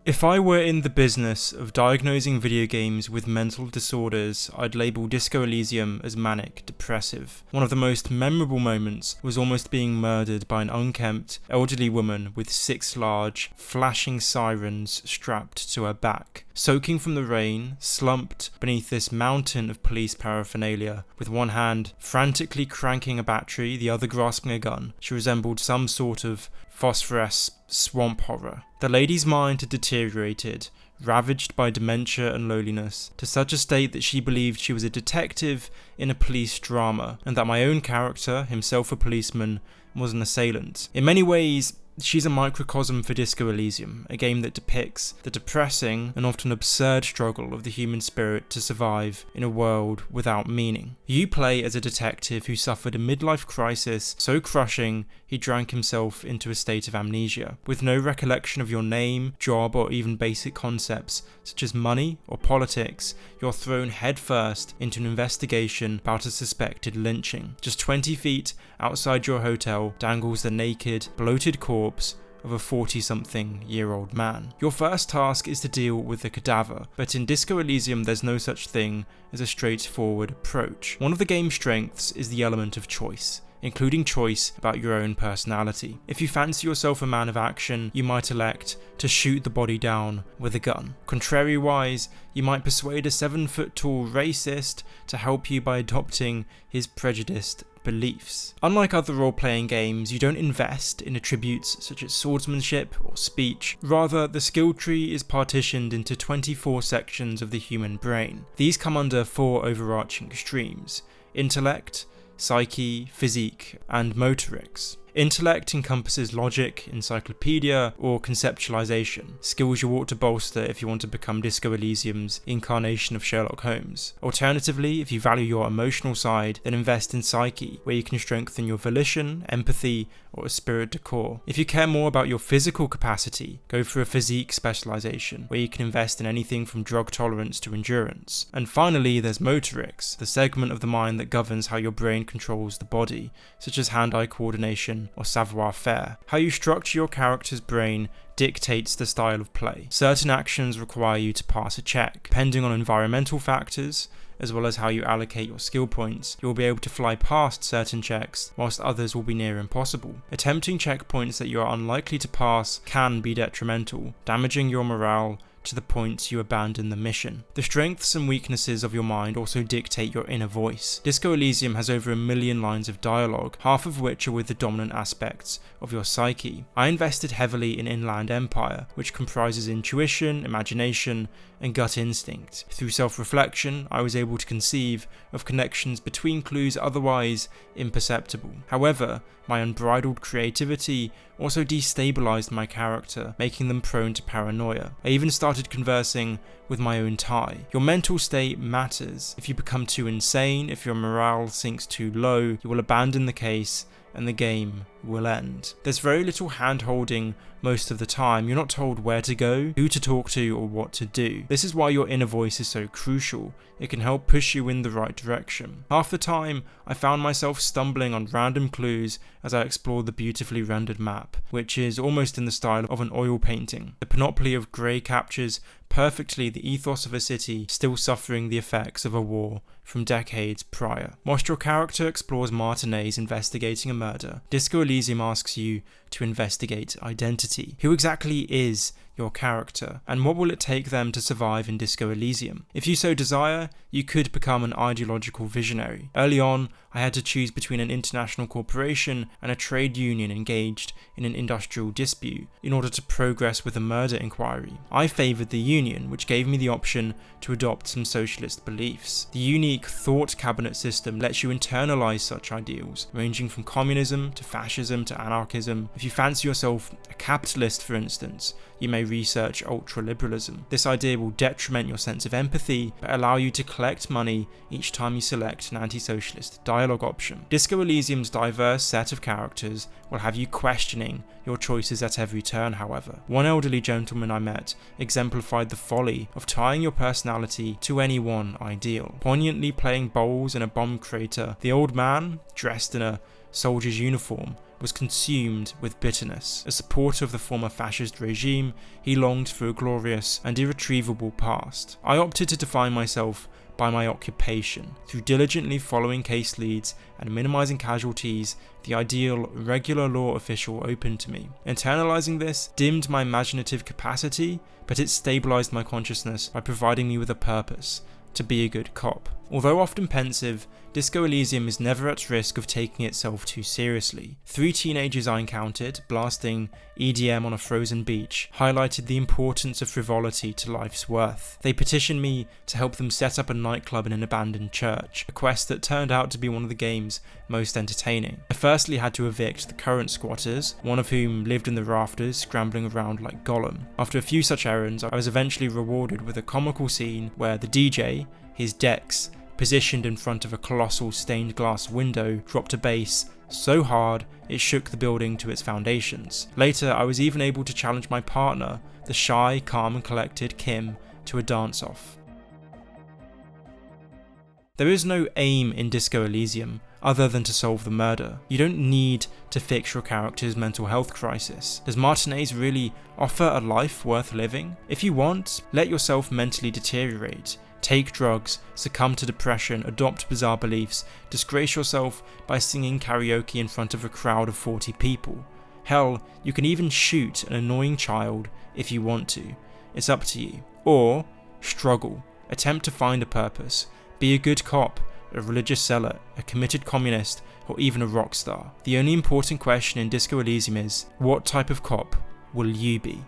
If I were in the business of diagnosing video games with mental disorders, I'd label Disco Elysium as manic depressive. One of the most memorable moments was almost being murdered by an unkempt, elderly woman with 6 large, flashing sirens strapped to her back. Soaking from the rain, slumped beneath this mountain of police paraphernalia, with one hand frantically cranking a battery, the other grasping a gun, she resembled some sort of phosphorescent swamp horror. The lady's mind had deteriorated, ravaged by dementia and loneliness, to such a state that she believed she was a detective in a police drama, and that my own character, himself a policeman, was an assailant. In many ways, she's a microcosm for Disco Elysium, a game that depicts the depressing and often absurd struggle of the human spirit to survive in a world without meaning. You play as a detective who suffered a midlife crisis so crushing he drank himself into a state of amnesia. With no recollection of your name, job, or even basic concepts such as money or politics, you're thrown headfirst into an investigation about a suspected lynching. Just 20 feet outside your hotel dangles the naked, bloated corpse of a 40-something-year-old man. Your first task is to deal with the cadaver, but in Disco Elysium there's no such thing as a straightforward approach. One of the game's strengths is the element of choice, including choice about your own personality. If you fancy yourself a man of action, you might elect to shoot the body down with a gun. Contrariwise, you might persuade a 7-foot-tall racist to help you by adopting his prejudiced beliefs. Unlike other role-playing games, you don't invest in attributes such as swordsmanship or speech. Rather, the skill tree is partitioned into 24 sections of the human brain. These come under 4 overarching streams: intellect, psyche, physique, and motorics. Intellect encompasses logic, encyclopedia, or conceptualization, skills you ought to bolster if you want to become Disco Elysium's incarnation of Sherlock Holmes. Alternatively, if you value your emotional side, then invest in psyche, where you can strengthen your volition, empathy, or esprit de corps. If you care more about your physical capacity, go for a physique specialization, where you can invest in anything from drug tolerance to endurance. And finally, there's motorics, the segment of the mind that governs how your brain controls the body, such as hand-eye coordination or savoir-faire. How you structure your character's brain dictates the style of play. Certain actions require you to pass a check. Depending on environmental factors, as well as how you allocate your skill points, you will be able to fly past certain checks, whilst others will be near impossible. Attempting checkpoints that you are unlikely to pass can be detrimental, damaging your morale to the point you abandon the mission. The strengths and weaknesses of your mind also dictate your inner voice. Disco Elysium has over 1 million lines of dialogue, half of which are with the dominant aspects of your psyche. I invested heavily in Inland Empire, which comprises intuition, imagination, and gut instinct. Through self-reflection, I was able to conceive of connections between clues otherwise imperceptible. However, my unbridled creativity also destabilized my character, making them prone to paranoia. I even started conversing with my own tie. Your mental state matters. If you become too insane, if your morale sinks too low, you will abandon the case and the game will end. There's very little hand-holding most of the time. You're not told where to go, who to talk to, or what to do. This is why your inner voice is so crucial. It can help push you in the right direction. Half the time, I found myself stumbling on random clues as I explored the beautifully rendered map, which is almost in the style of an oil painting. The panoply of grey captures perfectly the ethos of a city still suffering the effects of a war from decades prior. Whilst your character explores Martinez investigating a murder, Disco Elysium asks you to investigate identity. Who exactly is your character, and what will it take them to survive in Disco Elysium? If you so desire, you could become an ideological visionary. Early on, I had to choose between an international corporation and a trade union engaged in an industrial dispute in order to progress with a murder inquiry. I favoured the union, which gave me the option to adopt some socialist beliefs. The unique thought cabinet system lets you internalise such ideals, ranging from communism to fascism to anarchism. If you fancy yourself a capitalist, for instance, you may research ultraliberalism. This idea will detriment your sense of empathy, but allow you to collect money each time you select an anti-socialist dialogue option. Disco Elysium's diverse set of characters will have you questioning your choices at every turn, however. One elderly gentleman I met exemplified the folly of tying your personality to any one ideal. Poignantly playing bowls in a bomb crater, the old man, dressed in a soldier's uniform, was consumed with bitterness. A supporter of the former fascist regime, he longed for a glorious and irretrievable past. I opted to define myself by my occupation. Through diligently following case leads and minimizing casualties, the ideal regular law official opened to me. Internalizing this dimmed my imaginative capacity, but it stabilized my consciousness by providing me with a purpose: to be a good cop. Although often pensive, Disco Elysium is never at risk of taking itself too seriously. 3 teenagers I encountered, blasting EDM on a frozen beach, highlighted the importance of frivolity to life's worth. They petitioned me to help them set up a nightclub in an abandoned church, a quest that turned out to be one of the game's most entertaining. I firstly had to evict the current squatters, one of whom lived in the rafters, scrambling around like Gollum. After a few such errands, I was eventually rewarded with a comical scene where the DJ, his Dex, positioned in front of a colossal stained glass window, dropped a bass so hard it shook the building to its foundations. Later, I was even able to challenge my partner, the shy, calm and collected Kim, to a dance-off. There is no aim in Disco Elysium other than to solve the murder. You don't need to fix your character's mental health crisis. Does Martinez really offer a life worth living? If you want, let yourself mentally deteriorate. Take drugs, succumb to depression, adopt bizarre beliefs, disgrace yourself by singing karaoke in front of a crowd of 40 people. Hell, you can even shoot an annoying child if you want to. It's up to you. Or, struggle. Attempt to find a purpose. Be a good cop, a religious zealot, a committed communist, or even a rock star. The only important question in Disco Elysium is, what type of cop will you be?